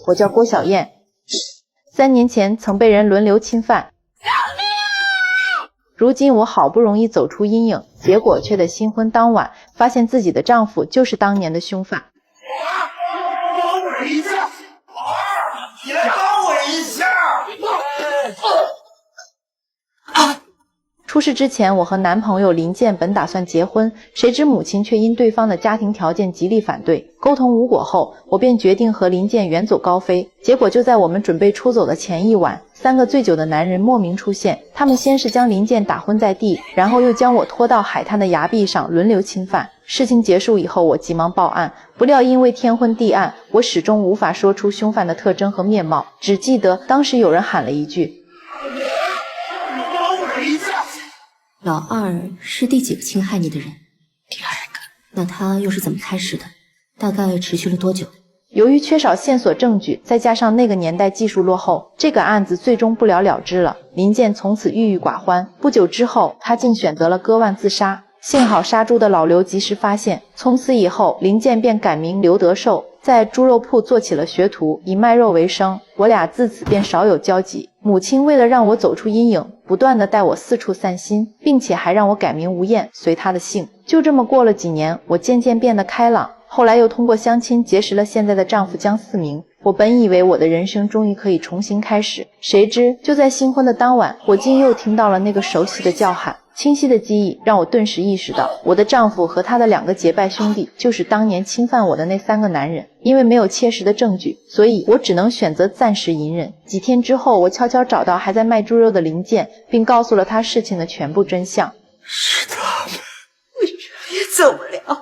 我叫郭小燕，3年前曾被人轮流侵犯，如今我好不容易走出阴影，结果却在新婚当晚发现自己的丈夫就是当年的凶犯。帮我一下，你来帮我一下！出事之前，我和男朋友林健本打算结婚，谁知母亲却因对方的家庭条件极力反对。沟通无果后，我便决定和林健远走高飞。结果就在我们准备出走的前一晚，3个醉酒的男人莫名出现。他们先是将林健打昏在地，然后又将我拖到海滩的崖壁上轮流侵犯。事情结束以后，我急忙报案，不料因为天昏地暗，我始终无法说出凶犯的特征和面貌，只记得当时有人喊了一句：老二是第几个侵害你的人？第2个。那他又是怎么开始的？大概持续了多久？由于缺少线索证据，再加上那个年代技术落后，这个案子最终不了了之了。林健从此郁郁寡欢，不久之后，他竟选择了割腕自杀。幸好杀猪的老刘及时发现，从此以后，林健便改名刘德寿，在猪肉铺做起了学徒，以卖肉为生。我俩自此便少有交集。母亲为了让我走出阴影，不断地带我四处散心，并且还让我改名吴燕，随她的姓。就这么过了几年，我渐渐变得开朗，后来又通过相亲结识了现在的丈夫姜四明。我本以为我的人生终于可以重新开始，谁知就在新婚的当晚，我竟又听到了那个熟悉的叫喊。清晰的记忆让我顿时意识到，我的丈夫和他的2个结拜兄弟就是当年侵犯我的那3个男人。因为没有切实的证据，所以我只能选择暂时隐忍。几天之后，我悄悄找到还在卖猪肉的林健，并告诉了他事情的全部真相。是他们，我人也走不了，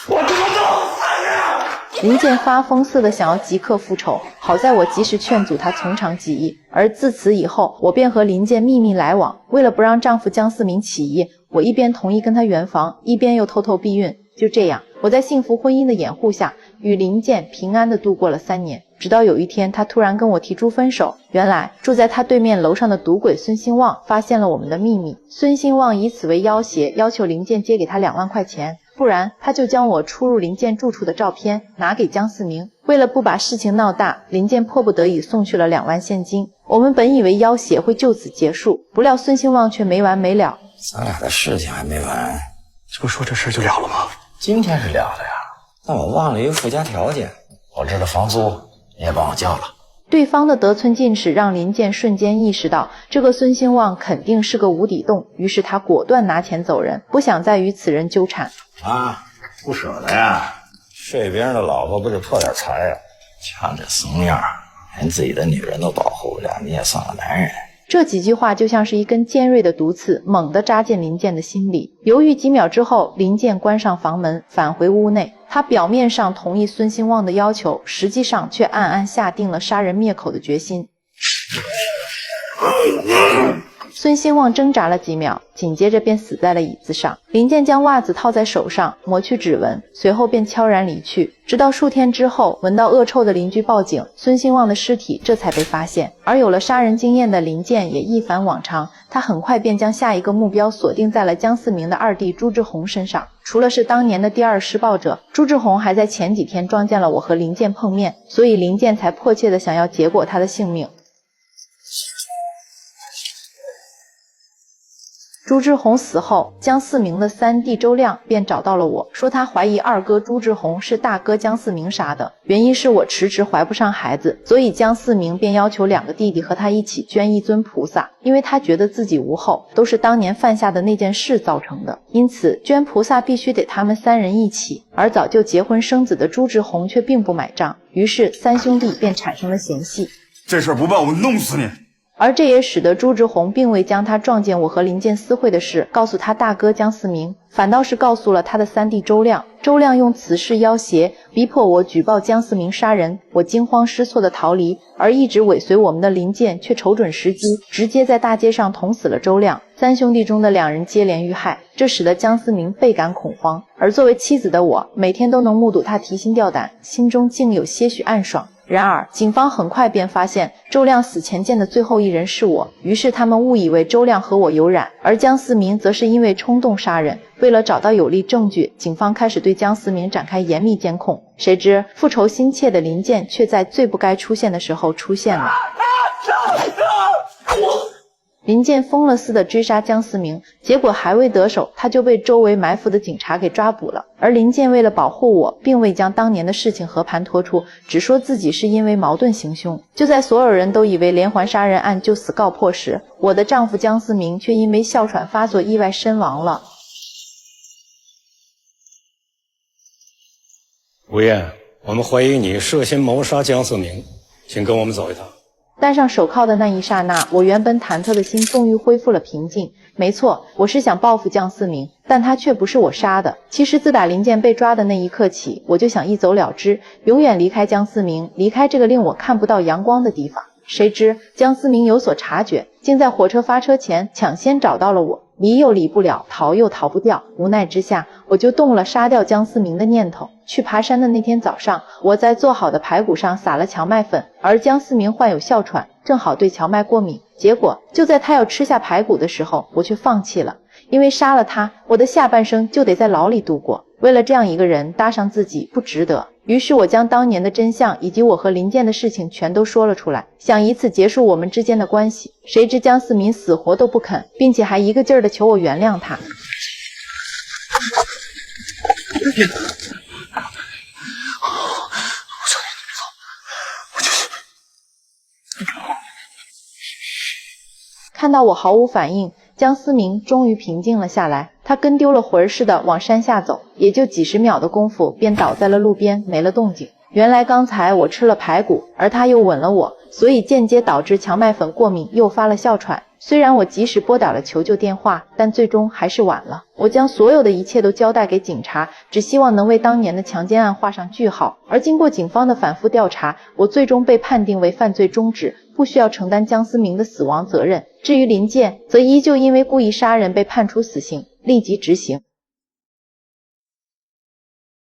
我他妈弄死你！林健发疯似的想要即刻复仇，好在我及时劝阻他从长计议。而自此以后，我便和林健秘密来往。为了不让丈夫姜四明起疑，我一边同意跟他圆房，一边又偷偷避孕。就这样，我在幸福婚姻的掩护下，与林健平安地度过了3年。直到有一天，他突然跟我提出分手。原来住在他对面楼上的赌鬼孙兴旺发现了我们的秘密，孙兴旺以此为要挟，要求林健借给他2万块钱，不然他就将我出入林健住处的照片拿给姜四明。为了不把事情闹大，林健迫不得已送去了2万现金。我们本以为要挟会就此结束，不料孙兴旺却没完没了。咱俩的事情还没完，这不说这事就了了吗？今天是了的呀。但我忘了一个附加条件，我这的房租你也帮我交了。对方的得寸进尺让林健瞬间意识到这个孙兴旺肯定是个无底洞，于是他果断拿钱走人，不想再与此人纠缠。啊，不舍得呀？睡别人的老婆不是破点财呀？瞧这怂样，连自己的女人都保护不了，你也算个男人。这几句话就像是一根尖锐的毒刺，猛地扎进林健的心里。犹豫几秒之后，林健关上房门，返回屋内。他表面上同意孙兴旺的要求，实际上却暗暗下定了杀人灭口的决心。孙兴旺挣扎了几秒，紧接着便死在了椅子上。林健将袜子套在手上，抹去指纹，随后便悄然离去。直到数天之后，闻到恶臭的邻居报警，孙兴旺的尸体这才被发现。而有了杀人经验的林健也一反往常，他很快便将下一个目标锁定在了姜四明的二弟朱志宏身上。除了是当年的第2施暴者，朱志宏还在前几天撞见了我和林健碰面，所以林健才迫切地想要结果他的性命。朱志宏死后，姜四明的3弟周亮便找到了我，说他怀疑二哥朱志宏是大哥姜四明杀的，原因是我迟迟怀不上孩子，所以姜四明便要求2个弟弟和他一起捐一尊菩萨，因为他觉得自己无后，都是当年犯下的那件事造成的，因此捐菩萨必须得他们3人一起。而早就结婚生子的朱志宏却并不买账，于是3兄弟便产生了嫌隙。这事不办，我弄死你！而这也使得朱志宏并未将他撞见我和林健私会的事告诉他大哥姜四明，反倒是告诉了他的3弟周亮。周亮用此事要挟，逼迫我举报姜四明杀人。我惊慌失措地逃离，而一直尾随我们的林健却瞅准时机，直接在大街上捅死了周亮。3兄弟中的2人接连遇害，这使得姜四明倍感恐慌。而作为妻子的我，每天都能目睹他提心吊胆，心中竟有些许暗爽。然而，警方很快便发现周亮死前见的最后一人是我，于是他们误以为周亮和我有染，而江思明则是因为冲动杀人。为了找到有力证据，警方开始对江思明展开严密监控。谁知复仇心切的林健却在最不该出现的时候出现了。林健疯了似的追杀江思明，结果还未得手，他就被周围埋伏的警察给抓捕了。而林健为了保护我，并未将当年的事情和盘托出，只说自己是因为矛盾行凶。就在所有人都以为连环杀人案就此告破时，我的丈夫江思明却因为哮喘发作意外身亡了。吴燕，我们怀疑你涉嫌谋杀江思明，请跟我们走一趟。戴上手铐的那一刹那，我原本忐忑的心终于恢复了平静。没错，我是想报复江思明，但他却不是我杀的。其实自打林健被抓的那一刻起，我就想一走了之，永远离开江思明，离开这个令我看不到阳光的地方。谁知江思明有所察觉，竟在火车发车前抢先找到了我，离又离不了，逃又逃不掉。无奈之下，我就动了杀掉江思明的念头。去爬山的那天早上，我在做好的排骨上撒了荞麦粉，而江思明患有哮喘，正好对荞麦过敏。结果就在他要吃下排骨的时候，我却放弃了，因为杀了他，我的下半生就得在牢里度过。为了这样一个人搭上自己，不值得。于是我将当年的真相以及我和林健的事情全都说了出来，想以此结束我们之间的关系。谁知江思明死活都不肯，并且还一个劲儿地求我原谅他。看到我毫无反应，江思明终于平静了下来，他跟丢了魂似的往山下走，也就几十秒的功夫便倒在了路边，没了动静。原来刚才我吃了排骨，而他又吻了我，所以间接导致荞麦粉过敏，诱发了哮喘。虽然我及时拨打了求救电话，但最终还是晚了。我将所有的一切都交代给警察，只希望能为当年的强奸案画上句号。而经过警方的反复调查，我最终被判定为犯罪中止，不需要承担江思明的死亡责任。至于林健，则依旧因为故意杀人被判处死刑，立即执行。